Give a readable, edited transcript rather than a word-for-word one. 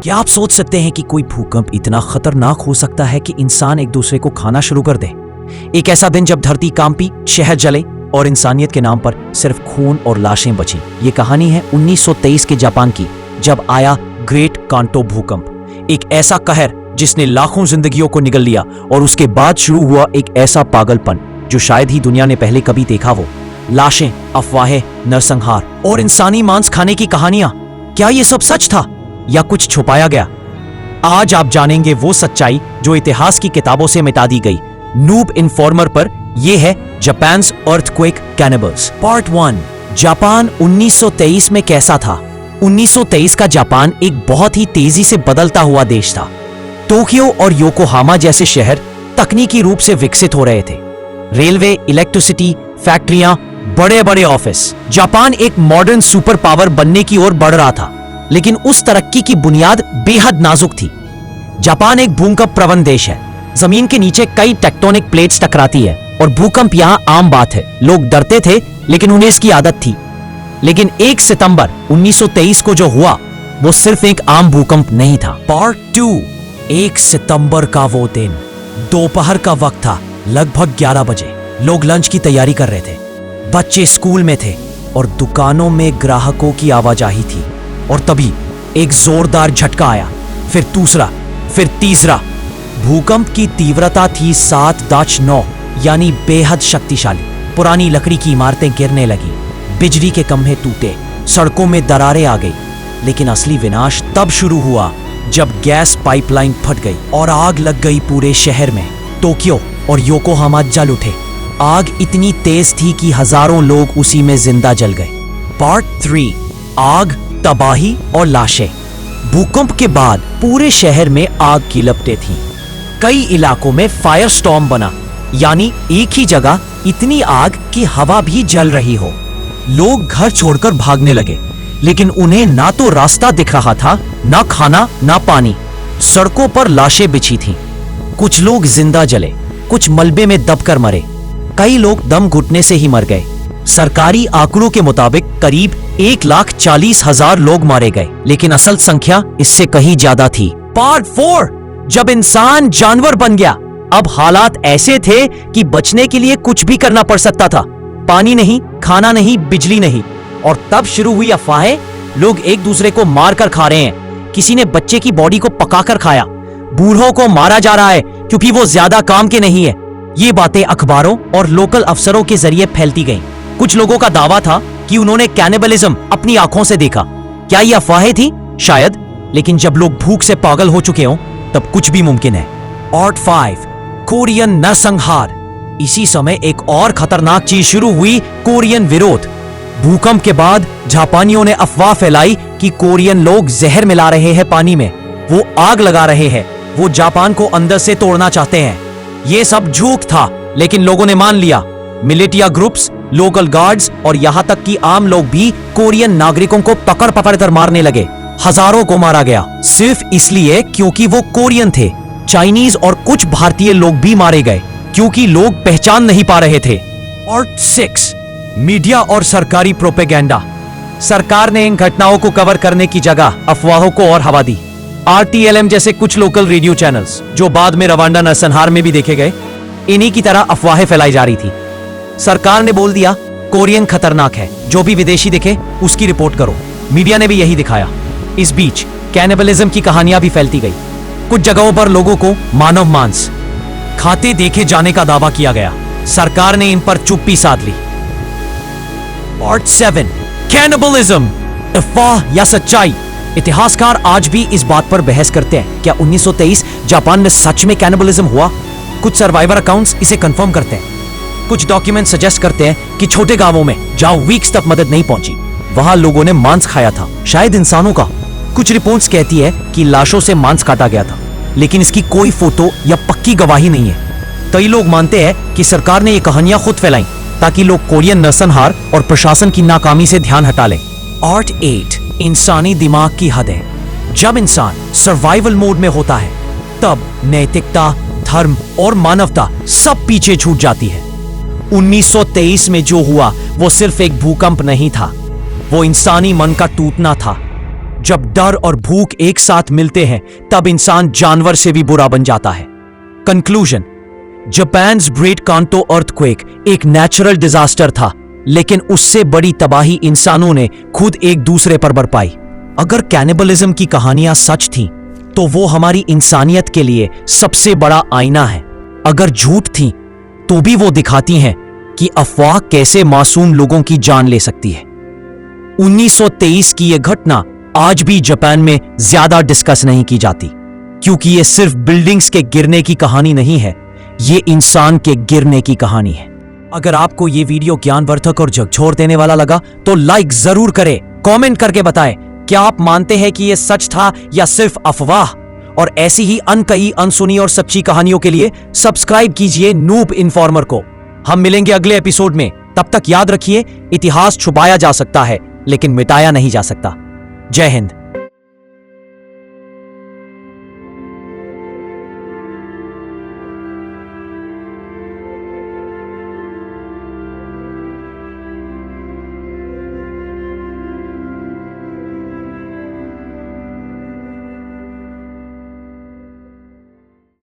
क्या आप सोच सकते हैं कि कोई भूकंप इतना खतरनाक हो सकता है कि इंसान एक दूसरे को खाना शुरू कर दे? एक ऐसा दिन जब धरती कांपी, शहर जले और इंसानियत के नाम पर सिर्फ खून और लाशें बची। ये कहानी है 1923 के जापान की, जब आया ग्रेट कांटो भूकंप। एक ऐसा कहर जिसने लाखों जिंदगियों को निगल लिया, और उसके बाद शुरू हुआ एक ऐसा पागलपन जो शायद ही दुनिया ने पहले कभी देखा हो। लाशें, अफवाहें, नरसंहार और इंसानी मांस खाने की कहानियां। क्या ये सब सच था या कुछ छुपाया गया? आज आप जानेंगे वो सच्चाई जो इतिहास की किताबों से मिटा दी गई। नूब इन्फॉर्मर पर यह है Japan's earthquake cannibals part 1। Japan 1923 में कैसा था? 1923 का जापान एक बहुत ही तेजी से बदलता हुआ देश था। टोक्यो और योकोहामा जैसे शहर तकनीकी रूप से विकसित हो रहे थे। रेलवे, इलेक्ट्रिसिटी, फैक्ट्रियां, बड़े बड़े ऑफिस। जापान एक मॉडर्न सुपर पावर बनने की ओर बढ़ रहा था, लेकिन उस तरक्की की बुनियाद बेहद नाजुक थी। जापान एक भूकंप प्रवण देश है। जमीन के नीचे कई टेक्टोनिक प्लेट्स टकराती है और भूकंप यहाँ आम बात है। लोग डरते थे, लेकिन उन्हें इसकी आदत थी। लेकिन 1 सितंबर 1923 को जो हुआ वो सिर्फ एक आम भूकंप नहीं था। पार्ट 2। 1 सितंबर का वो दिन, दोपहर का वक्त था, लगभग 11 बजे। लोग लंच की तैयारी कर रहे थे, बच्चे स्कूल में थे और दुकानों में ग्राहकों की आवाजाही थी। और तभी एक जोरदार झटका आया, फिर दूसरा, फिर तीसरा। भूकंप की तीव्रता थी 7.9, यानी बेहद शक्तिशाली। पुरानी लकड़ी की इमारतें गिरने लगी, बिजली के खंभे टूटे, सड़कों में दरारें आ गई। लेकिन असली विनाश तब शुरू हुआ जब गैस पाइपलाइन फट गई और आग लग गई पूरे शहर में। टोक्यो और योकोहामा जल उठे। आग इतनी तेज थी कि हजारों लोग उसी में जिंदा जल गए। पार्ट 3। आग, तबाही और लाशें। भूकंप के बाद पूरे शहर में आग की लपटें थीं। कई इलाकों में फायर स्टॉर्म बना, यानी एक ही जगह इतनी आग कि हवा भी जल रही हो। लोग घर छोड़कर भागने लगे, लेकिन उन्हें ना तो रास्ता दिख रहा था, ना खाना, ना पानी। सड़कों पर लाशें बिछी थीं। कुछ लोग जिंदा जले, कुछ मलबे में दबकर मरे। कई लोग दम घुटने से ही मर गए। सरकारी आंकड़ों के मुताबिक करीब 1,40,000 लोग मारे गए, लेकिन असल संख्या इससे कहीं ज्यादा थी। पार्ट 4। जब इंसान जानवर बन गया। अब हालात ऐसे थे कि बचने के लिए कुछ भी करना पड़ सकता था। पानी नहीं, खाना नहीं, बिजली नहीं। और तब शुरू हुई अफवाहें। लोग एक दूसरे को मार कर खा रहे हैं। किसी ने बच्चे की बॉडी को पकाकर खाया। बूढ़ों को मारा जा रहा है क्योंकि वो ज्यादा काम के नहीं है। ये बातें अखबारों और लोकल अफसरों के जरिए फैलती गईं। कुछ लोगों का दावा था कि उन्होंने कैनिबलिज्म अपनी आंखों से देखा। क्या ये अफवाहें थी? शायद, लेकिन जब लोग भूख से पागल हो चुके हों तब कुछ भी मुमकिन है। पार्ट 5। कोरियन नरसंहार। इसी समय एक और खतरनाक चीज शुरू हुई, कोरियन विरोध। भूकंप के बाद जापानियों ने अफवाह फैलाई कि कोरियन लोग जहर मिला रहे हैं पानी में, वो आग लगा रहे हैं, वो जापान को अंदर से तोड़ना चाहते हैं। ये सब झूठ था, लेकिन लोगों ने मान लिया। मिलिटिया ग्रुप्स, लोकल गार्ड्स और यहाँ तक कि आम लोग भी कोरियन नागरिकों को पकड़ पकड़ कर मारने लगे। हजारों को मारा गया सिर्फ इसलिए क्योंकि वो कोरियन थे। चाइनीज और कुछ भारतीय लोग भी मारे गए क्योंकि लोग पहचान नहीं पा रहे थे। पार्ट 6। मीडिया और सरकारी प्रोपेगेंडा। सरकार ने इन घटनाओं को कवर करने की जगह अफवाहों को और हवा दी। RTLM जैसे कुछ लोकल रेडियो चैनल्स, जो बाद में रवांडा नरसंहार में भी देखे गए, इन्हीं की तरह अफवाहें फैलाई जा रही थी। सरकार ने बोल दिया कोरियन खतरनाक है, जो भी विदेशी दिखे उसकी रिपोर्ट करो। मीडिया ने भी यही दिखाया। इस बीच कैनिबलिज्म की कहानियां भी फैलती गई। कुछ जगहों पर लोगों को मानव मांस खाते देखे जाने का दावा किया गया। सरकार ने इन पर चुप्पी साध ली। पार्ट 7। कैनिबलिज्म, अफवाह या सच्चाई। इतिहासकार आज भी इस बात पर बहस करते हैं, क्या 1923 जापान में सच में कैनिबलिज्म हुआ? कुछ सर्वाइवर अकाउंट्स इसे कंफर्म करते हैं। कुछ डॉक्यूमेंट सजेस्ट करते हैं कि छोटे गांवों में जहां वीक्स तक मदद नहीं पहुंची, वहां लोगों ने मांस खाया था, शायद इंसानों का। कुछ रिपोर्ट्स कहती है कि लाशों से मांस काटा गया था, लेकिन इसकी कोई फोटो या पक्की गवाही नहीं है। कई लोग मानते हैं कि सरकार ने ये कहानियां खुद फैलाई ताकि लोग कोरियन नरसंहार और प्रशासन की नाकामी से ध्यान हटा लें। पार्ट 8। इंसानी दिमाग की हदें। जब इंसान सर्वाइवल मोड में होता है, तब नैतिकता, धर्म और मानवता सब पीछे छूट जाती है। 1923 में जो हुआ वो सिर्फ एक भूकंप नहीं था, वो इंसानी मन का टूटना था। जब डर और भूख एक साथ मिलते हैं तब इंसान जानवर से भी बुरा बन जाता है। Conclusion, Japan's great Kanto earthquake एक नेचुरल डिजास्टर था, लेकिन उससे बड़ी तबाही इंसानों ने खुद एक दूसरे पर बरपाई। अगर कैनिबलिज्म की कहानियां सच थीं, तो वो हमारी इंसानियत के लिए सबसे बड़ा आईना है। अगर झूठ थी तो भी वो दिखाती हैं कि अफवाह कैसे मासूम लोगों की जान ले सकती है। 1923 की यह घटना आज भी जापान में ज्यादा डिस्कस नहीं की जाती, क्योंकि यह सिर्फ बिल्डिंग्स के गिरने की कहानी नहीं है, ये इंसान के गिरने की कहानी है। अगर आपको ये वीडियो ज्ञानवर्धक और झकझोर देने वाला लगा तो लाइक जरूर करें, कमेंट करके बताएं क्या आप मानते हैं कि यह सच था या सिर्फ अफवाह। और ऐसी ही अनकही, अनसुनी और सच्ची कहानियों के लिए सब्सक्राइब कीजिए नूब इन्फॉर्मर को। हम मिलेंगे अगले एपिसोड में, तब तक याद रखिए, इतिहास छुपाया जा सकता है लेकिन मिटाया नहीं जा सकता। जय हिंद।